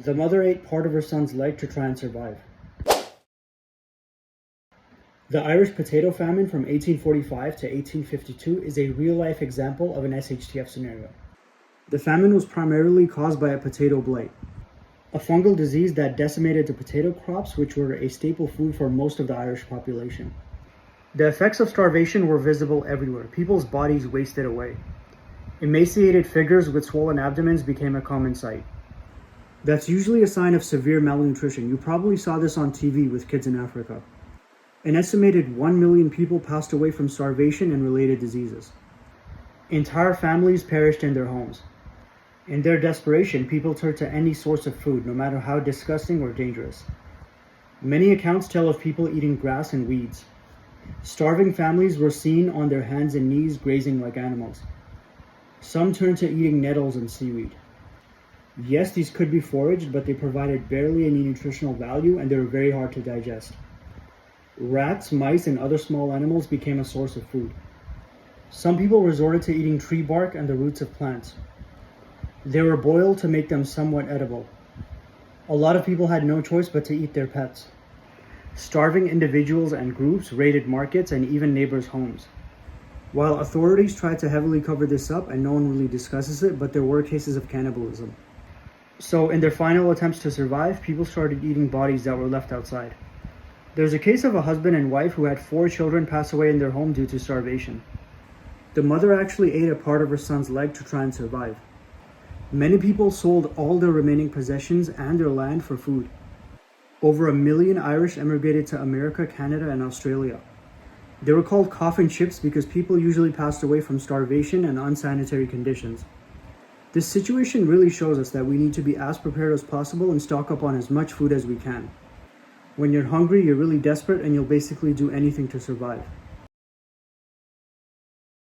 The mother ate part of her son's leg to try and survive. The Irish potato famine from 1845 to 1852 is a real-life example of an SHTF scenario. The famine was primarily caused by a potato blight, a fungal disease that decimated the potato crops, which were a staple food for most of the Irish population. The effects of starvation were visible everywhere. People's bodies wasted away. Emaciated figures with swollen abdomens became a common sight. That's usually a sign of severe malnutrition. You probably saw this on TV with kids in Africa. An estimated 1 million people passed away from starvation and related diseases. Entire families perished in their homes. In their desperation, people turned to any source of food, no matter how disgusting or dangerous. Many accounts tell of people eating grass and weeds. Starving families were seen on their hands and knees grazing like animals. Some turned to eating nettles and seaweed. Yes, these could be foraged, but they provided barely any nutritional value and they were very hard to digest. Rats, mice, and other small animals became a source of food. Some people resorted to eating tree bark and the roots of plants. They were boiled to make them somewhat edible. A lot of people had no choice but to eat their pets. Starving individuals and groups raided markets and even neighbors' homes. While authorities tried to heavily cover this up and no one really discusses it, but there were cases of cannibalism. So in their final attempts to survive, people started eating bodies that were left outside. There's a case of a husband and wife who had 4 children pass away in their home due to starvation. The mother actually ate a part of her son's leg to try and survive. Many people sold all their remaining possessions and their land for food. Over 1 million Irish emigrated to America, Canada, and Australia. They were called coffin ships because people usually passed away from starvation and unsanitary conditions. This situation really shows us that we need to be as prepared as possible and stock up on as much food as we can. When you're hungry, you're really desperate and you'll basically do anything to survive.